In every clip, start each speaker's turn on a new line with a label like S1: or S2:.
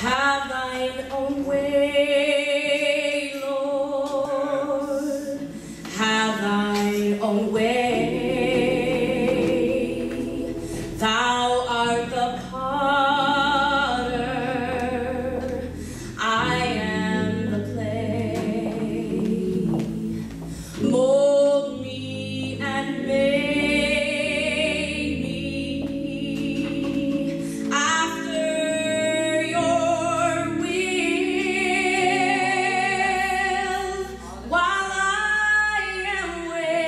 S1: Have thine own way, Lord. Have thine own way. Thou art the potter, I am the clay. Mold me and make me after your will, while I am waiting,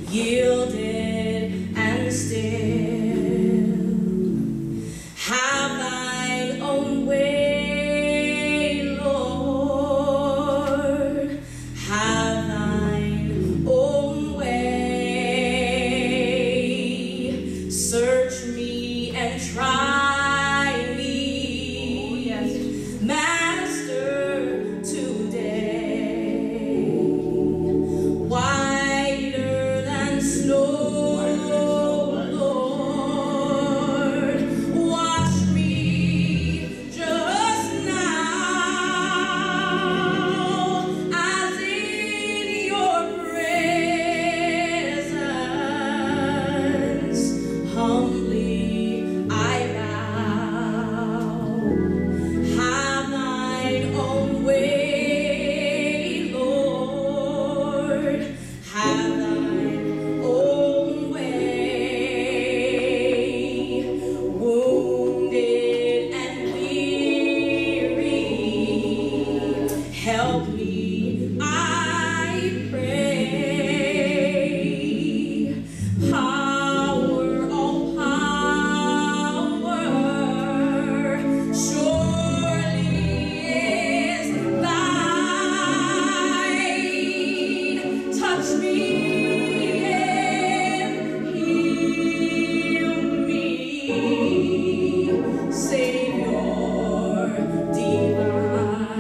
S1: yielded and still. Have thine own way, Lord. Have thine own way. Search me and try me, Master, today. Whiter than snow, Lord, wash me just now, as in your presence humbly I bow. Have thine own way, Lord. Have thine own way. Wounded and weary, help me, I pray. Power, all power, surely is thine. Touch me and heal me, Savior divine.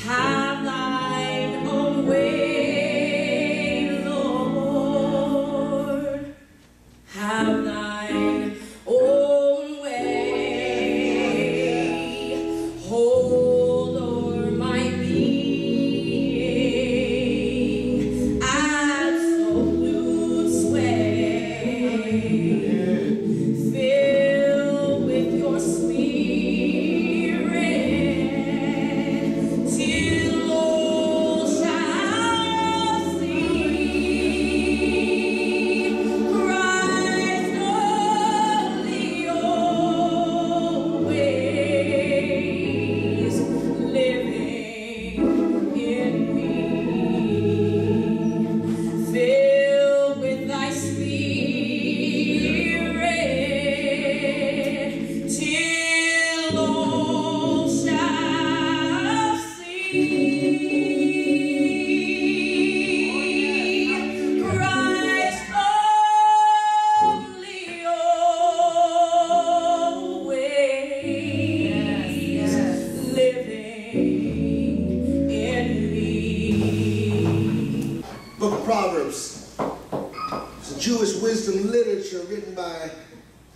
S1: Have thine own way, Lord. Have thine own way. Hold o'er my being, absolute sway. Fill with your spirit, till all shall see Christ only always living in me. Fill with thy spirit, till all shall see Christ only always living in me.
S2: Book of Proverbs. It's a Jewish wisdom literature written by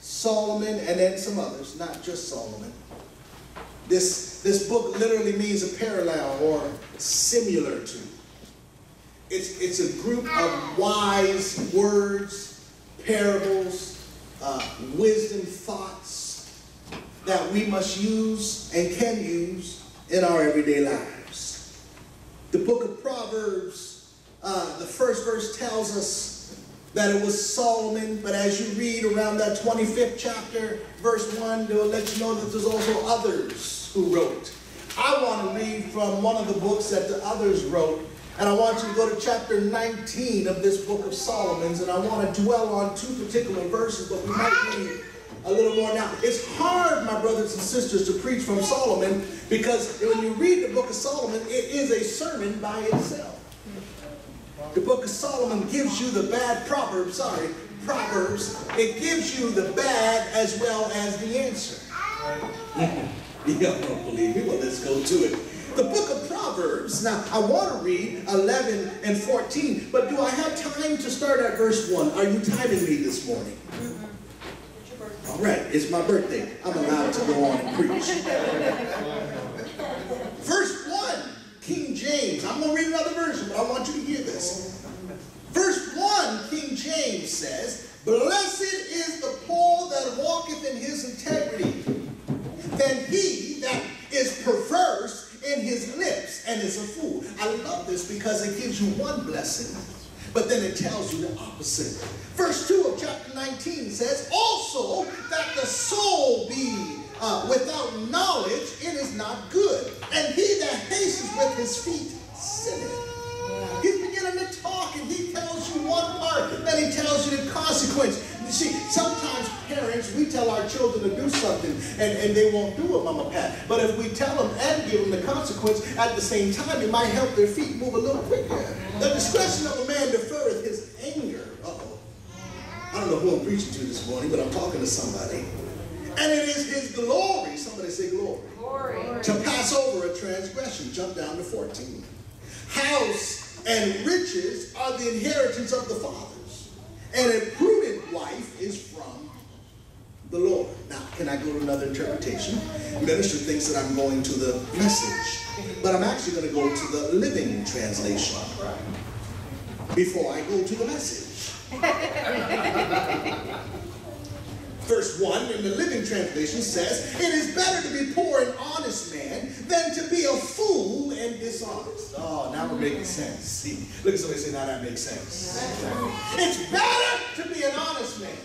S2: Solomon and then some others, not just Solomon. This book literally means a parallel or similar to. It's a group of wise words, parables, wisdom thoughts that we must use and can use in our everyday lives. The book of Proverbs, the first verse tells us that it was Solomon, but as you read around that 25th chapter, verse 1, they'll let you know that there's also others who wrote. I want to read from one of the books that the others wrote, and I want you to go to chapter 19 of this book of Solomon's, and I want to dwell on two particular verses, but we might read a little more now. It's hard, my brothers and sisters, to preach from Solomon, because when you read the book of Solomon, it is a sermon by itself. The book of Solomon gives you the bad Proverbs. It gives you the bad as well as the answer. You don't believe me? Well, let's go to it. The book of Proverbs. Now, I want to read 11 and 14, but do I have time to start at verse 1? Are you timing me this morning? right, it's my birthday. I'm allowed to go on and preach. Verse 1, King James. I'm going to read another version, but I want you to hear this. Verse 1, King James says, "Blessed is the poor that walketh in his integrity, than he that is perverse in his lips and is a fool." I love this because it gives you one blessing, but then it tells you the opposite. Verse 2 of chapter 19 says, "Also that the soul be without knowledge, it is not good. And he that hastens with his feet sinneth." He's beginning to talk and he tells you one part, then he tells you the consequence. You see, sometimes parents, we tell our children to do something and they won't do it, Mama Pat. But if we tell them and give them the consequence at the same time, it might help their feet move a little quicker. "The discretion of a man deferreth his anger." Uh-oh. I don't know who I'm preaching to this morning, but I'm talking to somebody. "And it is his glory," somebody say glory, "to pass over a transgression." Jump down to 14. "House and riches are the inheritance of the fathers, and a prudent wife is from the Lord." Now, can I go to another interpretation? Minister thinks that I'm going to the Message, but I'm actually going to go to the Living Translation before I go to the Message. Verse 1 in the Living Translation says, "It is better to be poor and honest man than to be a fool and dishonest." Oh, now we're making sense. See, look at somebody say, "Now that makes sense." It's better to be an honest man.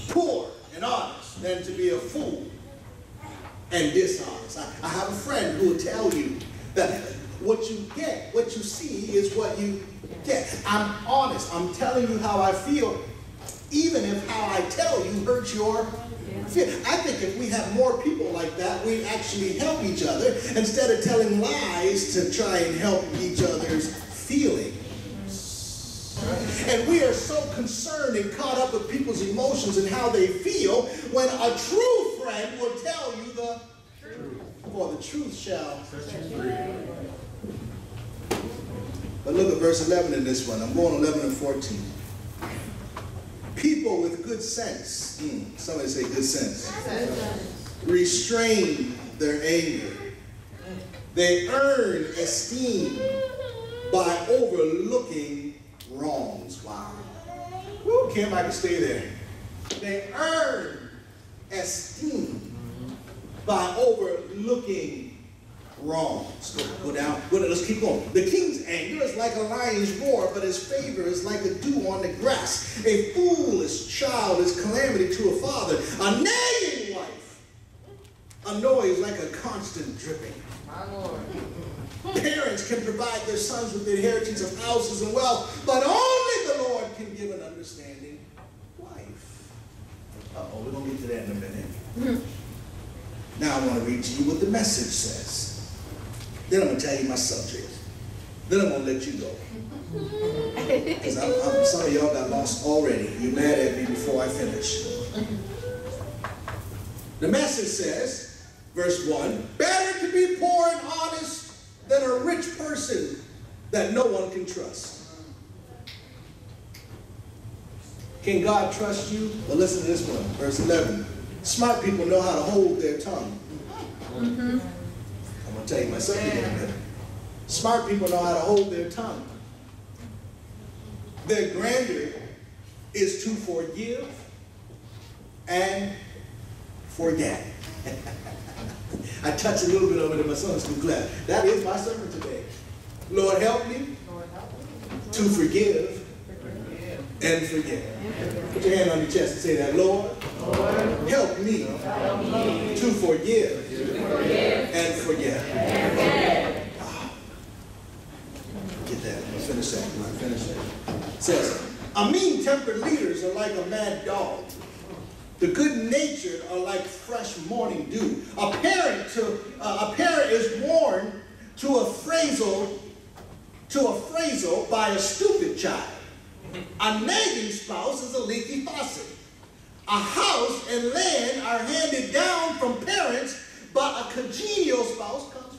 S2: Poor and honest than to be a fool and dishonest. I have a friend who will tell you that what you get, what you see is what you get. I'm honest. I'm telling you how I feel, even if how I tell you hurts your feel. I think if we have more people like that, we actually help each other instead of telling lies to try and help each other's feelings. And we are so concerned and caught up with people's emotions and how they feel, when a true friend will tell you the truth. For the truth shall set you free. But look at verse 11 in this one. I'm going 11 and 14. "People with good sense," somebody say good sense, "restrain their anger. They earn esteem by overlooking wrongs." Wow. Woo, Kim, I can stay there. They earn esteem by overlooking wrongs. Go down. Let's keep going. "The king's anger is like a lion's roar, but his favor is like a dew on the grass. A foolish child is calamity to a father. A nagging wife, a noise like a constant dripping." My Lord. "Parents can provide their sons with the inheritance of houses and wealth, but only the Lord can give an understanding wife." Uh-oh, we're going to get to that in a minute. Now I want to read to you what the Message says. Then I'm going to tell you my subject. Then I'm going to let you go. Because some of y'all got lost already. You're mad at me before I finish. The Message says, verse 1, "Better to be poor and honest than a rich person that no one can trust." Can God trust you? Well, listen to this one. Verse 11. "Smart people know how to hold their tongue." I'm going to tell you my subject in a minute. Smart people know how to hold their tongue. "Their grandeur is to forgive and forget." I touched a little bit of it in my Sunday school class. That is my sermon today. Lord, help me to forgive and forget. Put your hand on your chest and say that. Lord, help me to forgive and forget. Get that. I'm going to finish that. It says, "A mean-tempered leaders are like a mad dog. The good-natured are like fresh morning dew. A parent is warned to a phrasal by a stupid child. A nagging spouse is a leaky faucet. A house and land are handed down from parents, but a congenial spouse comes